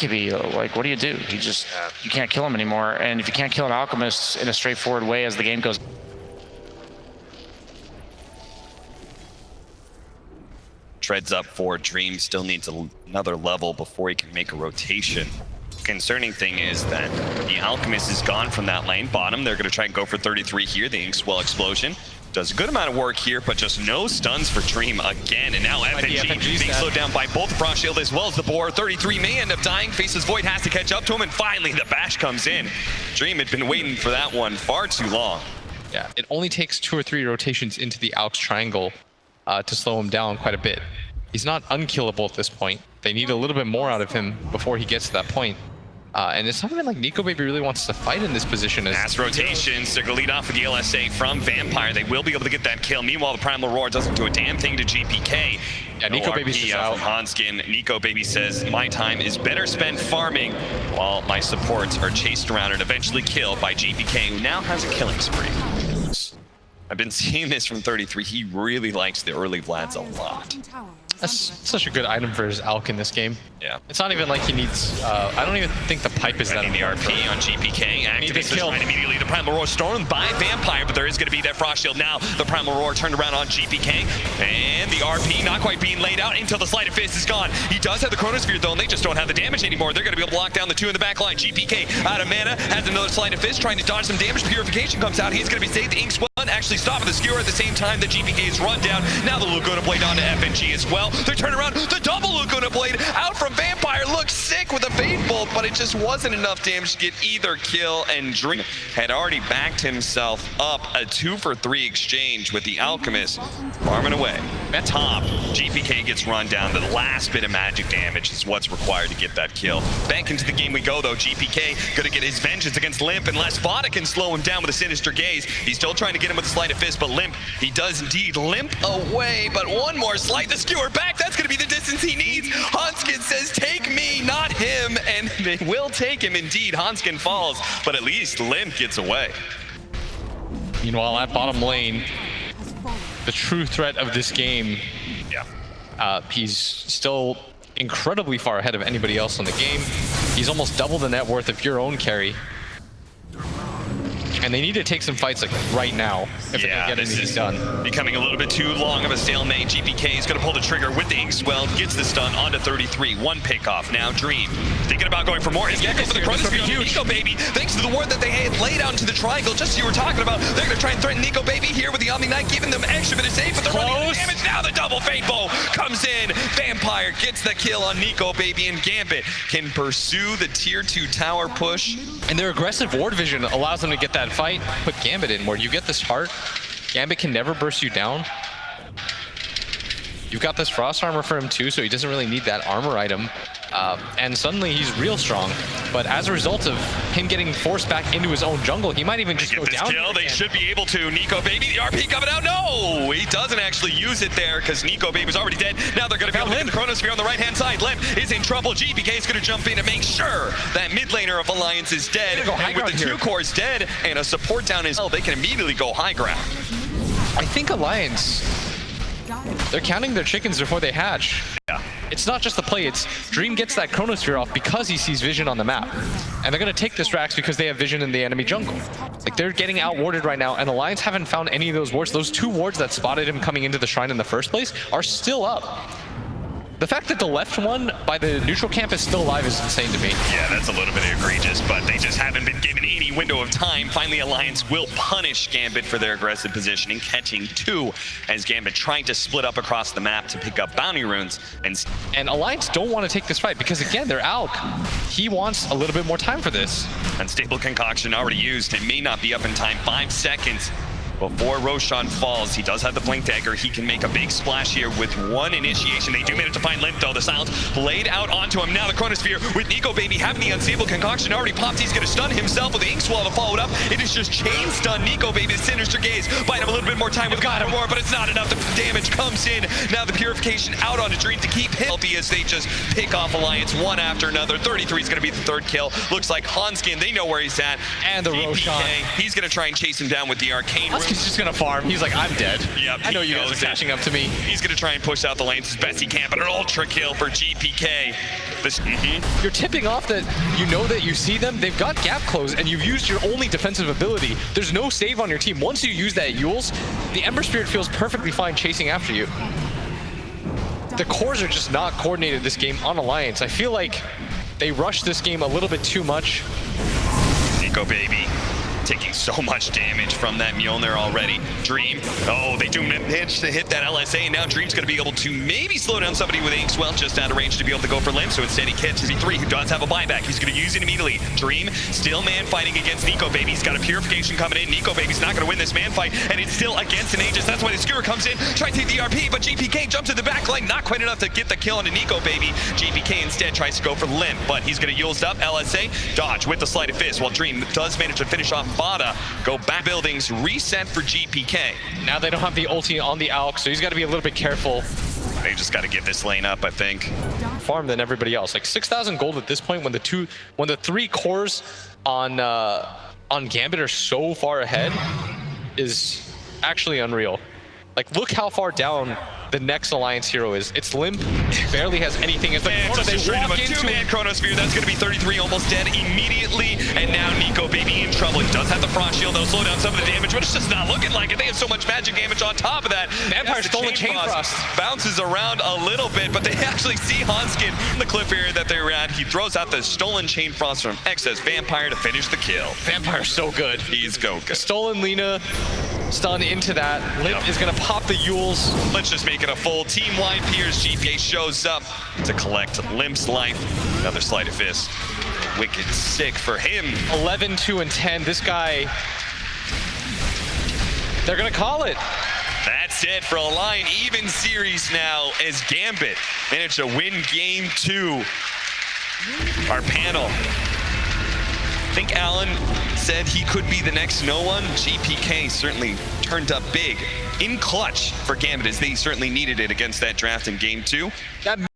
Like, what do? You can't kill him anymore. And if you can't kill an alchemist in a straightforward way as the game goes. Treads up for Dream, still needs another level before he can make a rotation. Concerning thing is that the Alchemist is gone from that lane bottom. They're going to try and go for 33 here. The Inkswell explosion does a good amount of work here, but just no stuns for Dream again. And now FNG being slowed down by both Frost Shield as well as the Boar. 33 may end up dying. Faces Void has to catch up to him, and finally the bash comes in. Dream had been waiting for that one far too long. Yeah, it only takes 2 or 3 rotations into the Alks triangle to slow him down quite a bit. He's not unkillable at this point. They need a little bit more out of him before he gets to that point. And it's not even like Nico Baby really wants to fight in this position. Mass rotations. They're going to lead off with the LSA from Vampire. They will be able to get that kill. Meanwhile, the Primal Roar doesn't do a damn thing to GPK. Yeah, Nico Baby's just out. From Hanskin. Nico Baby says, my time is better spent farming while my supports are chased around and eventually killed by GPK, who now has a killing spree. I've been seeing this from 33. He really likes the early Vlads a lot. That's such a good item for his Alk in this game. Yeah. It's not even like he needs... I don't even think the pipe is that important. The RP on GPK. Activates this right immediately. The Primal Roar stormed by Vampire, but there is going to be that Frost Shield now. The Primal Roar turned around on GPK. And the RP not quite being laid out until the Sleight of Fist is gone. He does have the Chronosphere though, and they just don't have the damage anymore. They're going to be able to lock down the 2 in the back line. GPK out of mana, has another Sleight of Fist, trying to dodge some damage. Purification comes out. He's going to be saved. The Inkswell actually stopping the skewer at the same time. The GPK is run down. Now the Laguna Blade onto FNG as well. They turn around. The double Laguna Blade out from Vampire. Looks sick with a Fade Bolt, but it just wasn't enough damage to get either kill. And Dream had already backed himself up. A 2-for-3 exchange with the Alchemist farming away. At top, GPK gets run down. The last bit of magic damage is what's required to get that kill. Back into the game we go though. GPK gonna get his vengeance against Limp, unless Vada can slow him down with a Sinister Gaze. He's still trying to get him with a Sleight of Fist, but Limp, he does indeed limp away. But one more slight, the skewer back. That's gonna be the distance he needs. Hanskin says, take me, not him. And they will take him indeed. Hanskin falls, but at least Limp gets away. Meanwhile, at bottom lane, the true threat of this game, he's still incredibly far ahead of anybody else in the game. He's almost double the net worth of your own carry. And they need to take some fights like right now if they're gonna get anything done. Becoming a little bit too long of a stalemate. GPK is going to pull the trigger with the Inkswell, gets the stun onto 33. 1 pick off. Now Dream thinking about going for more. He's going to go for the Chronosphere on Nico Baby. Thanks to the ward that they had laid out into the triangle, just as you were talking about. They're going to try and threaten Nico Baby here with the Omni Knight, giving them extra bit of safe, but they're running out of damage. Now the double Fate Bow comes in. Vampire gets the kill on Nico Baby, and Gambit can pursue the tier 2 tower push. And their aggressive ward vision allows them to get that fight. Put Gambit in where you get this heart. Gambit can never burst you down. You've got this frost armor for him too, so he doesn't really need that armor item. And suddenly he's real strong. But as a result of him getting forced back into his own jungle, he might even just go down. Kill. They should be able to. Nico Baby, the RP coming out. No, he doesn't actually use it there because Nico Baby's already dead. Now they're going to be able to hit the Chronosphere on the right-hand side. Limp is in trouble. GPK is going to jump in to make sure that mid laner of Alliance is dead. And with the 2 cores dead and a support down as well, they can immediately go high ground. I think Alliance, they're counting their chickens before they hatch. Yeah. It's not just the play, it's Dream gets that Chronosphere off because he sees vision on the map. And they're going to take this Rax because they have vision in the enemy jungle. Like, they're getting outwarded right now, and Alliance haven't found any of those wards. Those 2 wards that spotted him coming into the shrine in the first place are still up. The fact that the left one by the neutral camp is still alive is insane to me. Yeah, that's a little bit egregious, but they just haven't been given any window of time. Finally, Alliance will punish Gambit for their aggressive positioning, catching 2 as Gambit trying to split up across the map to pick up bounty runes. And Alliance don't want to take this fight because, again, they're Alk. He wants a little bit more time for this. Unstable Concoction already used. It may not be up in time. 5 seconds. Before Roshan falls, he does have the Blink Dagger. He can make a big splash here with 1 initiation. They do manage to find Limp though. The silence laid out onto him. Now the Chronosphere with Nico Baby having the Unstable Concoction already popped. He's going to stun himself with the Inkswell to follow it up. It is just chain stun Nico Baby's Sinister Gaze. Bite him a little bit more time with God more, but it's not enough. The damage comes in. Now the Purification out onto Dream to keep him healthy as they just pick off Alliance one after another. 33 is going to be the 3rd kill. Looks like Hanskin, they know where he's at. And the Roshan. He's going to try and chase him down with the Arcane Rune. Hanskin's just gonna farm. He's like, I'm dead. Yep, I know he you guys knows are it. catching up to me. He's going to try and push out the lanes as best he can, but an ultra kill for GPK. This, You're tipping off that you know that you see them. They've got gap close, and you've used your only defensive ability. There's no save on your team. Once you use that Yules, the Ember Spirit feels perfectly fine chasing after you. The cores are just not coordinated this game on Alliance. I feel like they rushed this game a little bit too much. Nico Baby taking so much damage from that Mjolnir already. Dream, oh, they do manage to hit that LSA, and now Dream's going to be able to maybe slow down somebody with Inks well, just out of range to be able to go for Limb, so instead he catches E3, who does have a buyback. He's going to use it immediately. Dream, still man fighting against Nico Baby. He's got a Purification coming in. Nico Baby's not going to win this man fight, and it's still against an Aegis. That's why the Skewer comes in, trying to take the RP, but GPK jumps to the back line, not quite enough to get the kill on Nico Baby. GPK instead tries to go for Limb, but he's going to Yules up. LSA, dodge with the Sleight of Fist, while Dream does manage to finish off Bada. Go back buildings, reset for GPK. Now they don't have the ulti on the Alk, so he's got to be a little bit careful. They just got to give this lane up, I think. Farm than everybody else. Like 6,000 gold at this point when the three cores on Gambit are so far ahead is actually unreal. Like, look how far down the next Alliance hero is. It's limp, barely has anything. It's like, just a straight up a two-man Chronosphere. That's going to be 33, almost dead immediately. And now Nico Baby in trouble. He does have the Frost Shield, though, slow down some of the damage, but it's just not looking like it. They have so much magic damage on top of that. Vampire stolen Chain Frost. Bounces around a little bit, but they actually see Hanskin in the cliff area that they were at. He throws out the stolen Chain Frost from Excess Vampire to finish the kill. Vampire's so good. He's go good. Stolen Lina, stun into that. Limp is going to pop the Yules. Let's just make it a full team-wide Piers. GPA shows up to collect Limp's life. Another Sleight of Fist. Wicked sick for him. 11, 2, and 10. This guy, they're going to call it. That's it for a line even series now as Gambit managed to win game 2. Our panel. I think Alan said he could be the next no one. GPK certainly turned up big in clutch for Gambit as they certainly needed it against that draft in game 2. That